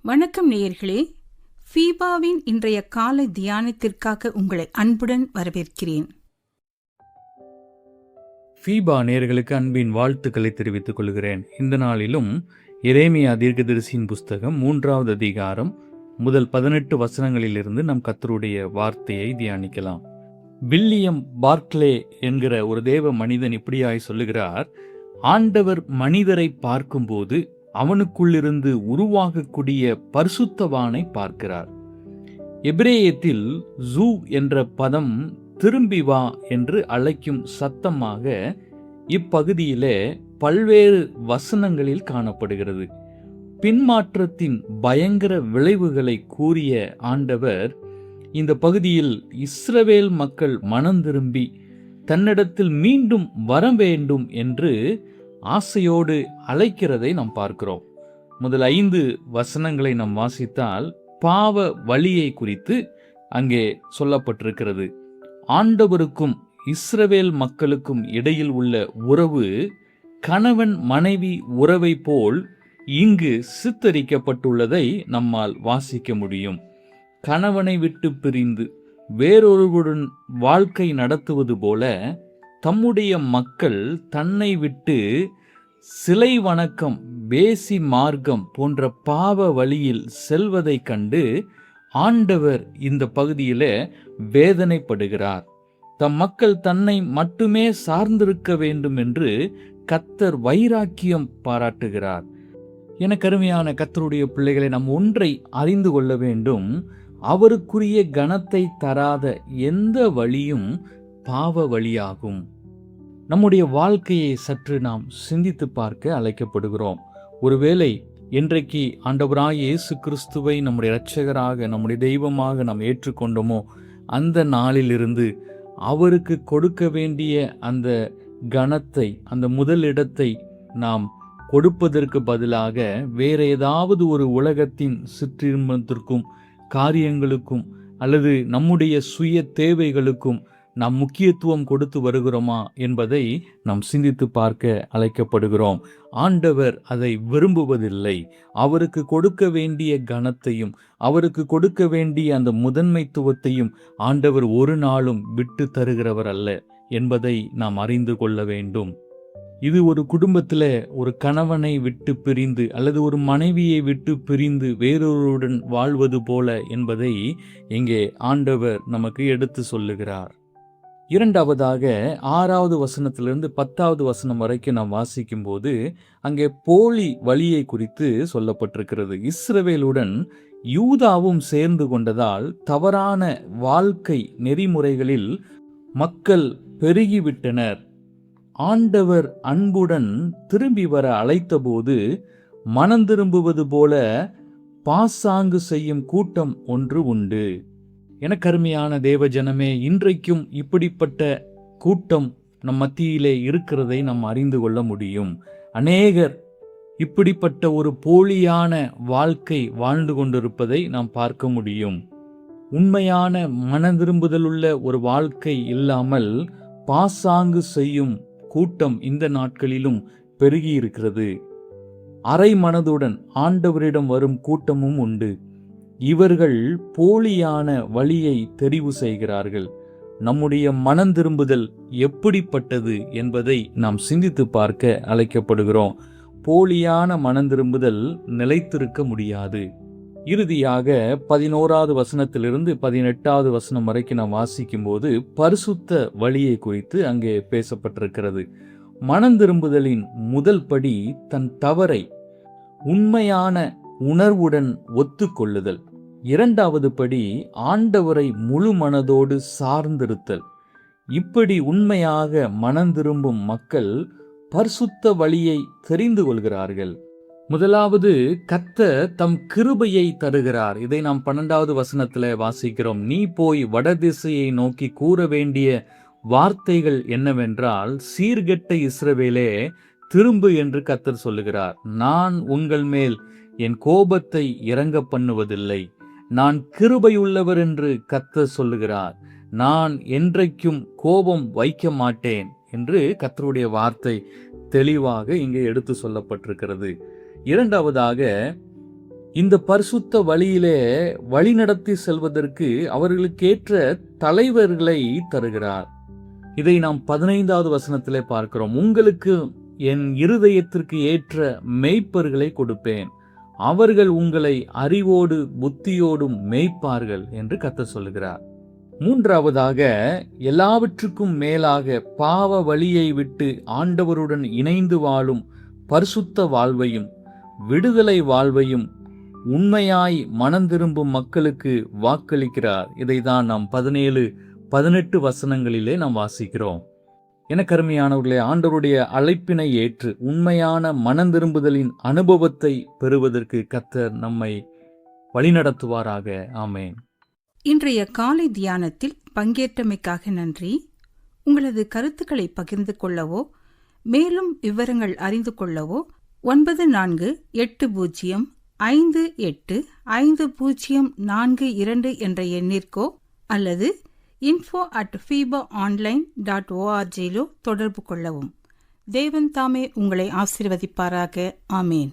வணக்கம் நேயர்களே, ஃபீபாவின் இன்றைய காலை தியானத்திற்காக உங்களை அன்புடன் வரவேற்கிறேன். ஃபீபா நேயர்களுக்கு அன்பின் வாழ்த்துக்களை தெரிவித்துக் கொள்கிறேன். இந்த நாளிலும் எரேமியா தீர்க்கதரிசியின் புஸ்தகம் 3வது அதிகாரம் முதல் 18 வசனங்களிலிருந்து நம் கர்த்தருடைய வார்த்தையை தியானிக்கலாம். வில்லியம் பார்க்லே என்கிற ஒரு தேவ மனிதன் இப்படியாய் சொல்லுகிறார்: ஆண்டவர் மனிதரை பார்க்கும்போது அவனுக்குள்ளிருந்து உருவாகக்கூடிய பரிசுத்தவானை பார்க்கிறார். எபிரேயத்தில் ஜூ என்ற பதம் திரும்பி வா என்று அழைக்கும் சத்தமாக இப்பகுதியிலே பல்வேறு வசனங்களில் காணப்படுகிறது. பின்மாற்றத்தின் பயங்கர விளைவுகளை கூறிய ஆண்டவர் இந்த பகுதியில் இஸ்ரவேல் மக்கள் மனம் திரும்பி தன்னிடத்தில் மீண்டும் வர வேண்டும் என்று ஆசையோடு அழைக்கிறதை நாம் பார்க்கிறோம். முதல் 5 வசனங்களை நாம் வாசித்தால் பாவ வழியை குறித்து அங்கே சொல்லப்பட்டிருக்கிறது. ஆண்டவருக்கும் இஸ்ரவேல் மக்களுக்கும் இடையில் உள்ள உறவு கணவன் மனைவி உறவை போல் இங்கு சித்தரிக்கப்பட்டுள்ளதை நம்மால் வாசிக்க முடியும். கணவனை விட்டு பிரிந்து வேறொருவருடன் வாழ்க்கை நடத்துவது போல தம்முடைய மக்கள் தன்னை விட்டு சிலை வணக்கம், வேசி மார்க்கம் போன்ற பாவ வழியில் செல்வதை கண்டு ஆண்டவர் இந்த பகுதியிலே வேதனைப்படுகிறார். தம் மக்கள் தன்னை மட்டுமே சார்ந்திருக்க வேண்டும் என்று கர்த்தர் வைராக்கியம் பாராட்டுகிறார். என கருமையான கர்த்தருடைய பிள்ளைகளை நாம் ஒன்றை அறிந்து கொள்ள வேண்டும்: அவருக்குரிய கனத்தை தராத எந்த வழியும் பாவ வழியாகும். நம்முடைய வாழ்க்கையை சற்று நாம் சிந்தித்து பார்க்க அழைக்கப்படுகிறோம். ஒருவேளை இன்றைக்கு ஆண்டவராய் இயேசு கிறிஸ்துவை நம்முடைய இரட்சகராக, நம்முடைய தெய்வமாக நாம் ஏற்றுக்கொண்டோமோ, அந்த நாளிலிருந்து அவருக்கு கொடுக்க வேண்டிய அந்த கனத்தை, அந்த முதலிடத்தை நாம் கொடுப்பதற்கு பதிலாக வேற ஏதாவது ஒரு உலகத்தின் சிற்றின்பத்திற்கும் காரியங்களுக்கும் அல்லது நம்முடைய சுய தேவைகளுக்கும் நாம் முக்கியத்துவம் கொடுத்து வருகிறோமா என்பதை நாம் சிந்தித்து பார்க்க அழைக்கப்படுகிறோம். ஆண்டவர் அதை விரும்புவதில்லை. அவருக்கு கொடுக்க வேண்டிய கனத்தையும் அவருக்கு கொடுக்க வேண்டிய அந்த முதன்மைத்துவத்தையும் ஆண்டவர் ஒரு நாளும் விட்டு தருகிறவர் அல்ல என்பதை நாம் அறிந்து கொள்ள வேண்டும். இது ஒரு குடும்பத்தில் ஒரு கணவனை விட்டு பிரிந்து அல்லது ஒரு மனைவியை விட்டு பிரிந்து வேறொருடன் வாழ்வது போல என்பதை இங்கே ஆண்டவர் நமக்கு எடுத்து சொல்லுகிறார். இரண்டாவதாக 6வது வசனத்திலிருந்து 10வது வசனம் வரைக்கும் நாம் வாசிக்கும் போது அங்கே போலி வழியை குறித்து சொல்லப்பட்டிருக்கிறது. இஸ்ரவேலுடன் யூதாவும் சேர்ந்து கொண்டதால் தவறான வாழ்க்கை நெறிமுறைகளில் மக்கள் பெருகிவிட்டனர். ஆண்டவர் அன்புடன் திரும்பி வர அழைத்தபோது மனம் திரும்புவது போல பாசாங்கு செய்யும் கூட்டம் ஒன்று உண்டு. என கருமையான தேவ ஜனமே, இன்றைக்கும் இப்படிப்பட்ட கூட்டம் நம் மத்தியிலே இருக்கிறதை நாம் அறிந்து கொள்ள முடியும். அநேகர் இப்படிப்பட்ட ஒரு போலியான வாழ்க்கை வாழ்ந்து கொண்டிருப்பதை நாம் பார்க்க முடியும். உண்மையான மன திரும்புதலுள்ள ஒரு வாழ்க்கை இல்லாமல் பாசாங்கு செய்யும் கூட்டம் இந்த நாட்களிலும் பெருகி இருக்கிறது. அரை மனதுடன் ஆண்டவரிடம் வரும் கூட்டமும் உண்டு. இவர்கள் போலியான வழியை தெரிவு செய்கிறார்கள். நம்முடைய மனம் திரும்புதல் எப்படிப்பட்டது என்பதை நாம் சிந்தித்து பார்க்க அழைக்கப்படுகிறோம். போலியான மனம் திரும்புதல் நிலைத்திருக்க முடியாது. இறுதியாக 11வது வசனத்திலிருந்து 18வது வசனம் வரைக்கும் நாம் வாசிக்கும் போது பரிசுத்த வழியை குறித்து அங்கே பேசப்பட்டிருக்கிறது. மனம் திரும்புதலின் முதல் படி தன் தவறை உண்மையான உணர்வுடன் ஒத்துக்கொள்ளுதல். 2வது படி ஆண்டவரை முழு மனதோடு சார்ந்திருத்தல். இப்படி உண்மையாக மனம் திரும்பும் மக்கள் பரிசுத்த வழியை தெரிந்து கொள்கிறார்கள். முதலாவது, கர்த்தர் தம் கிருபையை தருகிறார். இதை நாம் 12வது வசனத்தில் வாசிக்கிறோம். நீ போய் வடதிசையை நோக்கி கூற வேண்டிய வார்த்தைகள் என்னவென்றால், சீர்கெட்ட இஸ்ரவேலே திரும்பு என்று கர்த்தர் சொல்லுகிறார். நான் உங்கள் மேல் என் கோபத்தை இறங்க பண்ணுவதில்லை. நான் கிருபையுள்ளவர் என்று கர்த்தர் சொல்லுகிறார். நான் என்றைக்கும் கோபம் வைக்க மாட்டேன் என்று கர்த்தருடைய வார்த்தை தெளிவாக இங்கே எடுத்து சொல்லப்பட்டிருக்கிறது. இரண்டாவதாக, இந்த பரிசுத்த வழியிலே வழிநடத்தி செல்வதற்கு அவர்களுக்கேற்ற தலைவர்களை தருகிறார். இதை நாம் 15வது வசனத்திலே பார்க்கிறோம். உங்களுக்கு என் இருதயத்திற்கு ஏற்ற மேய்ப்பர்களை கொடுப்பேன், அவர்கள் உங்களை அறிவோடு புத்தியோடும் மேய்ப்பார்கள் என்று கர்த்தர் சொல்லுகிறார். மூன்றாவதாக, எல்லாவற்றுக்கும் மேலாக பாவ வழியை விட்டு ஆண்டவருடன் இணைந்து வாழும் பரிசுத்த வாழ்வையும் விடுதலை வாழ்வையும் உண்மையாய் மனந்திரும்பும் மக்களுக்கு வாக்களிக்கிறார். இதைதான் நாம் 17-18 வசனங்களிலே நாம் வாசிக்கிறோம். எனக்கு அருமையானவர்களே, ஆண்டவருடைய அழைப்பினை ஏற்று உண்மையான மனந்திரும்புதலின் அனுபவத்தை பெறுவதற்கு கர்த்தர் நம்மை வழிநடத்துவாராக. ஆமேன். இன்றைய காலை தியானத்தில் பங்கேற்றமைக்காக நன்றி. உங்களது கருத்துக்களை பகிர்ந்து கொள்ளவோ மேலும் விவரங்கள் அறிந்து கொள்ளவோ 94585052 என்ற எண்ணிற்கோ அல்லது info@fibaonline.org தொடர்பு கொள்ளவும். தேவன் தாமே உங்களை ஆசீர்வதிப்பாராக. ஆமேன்.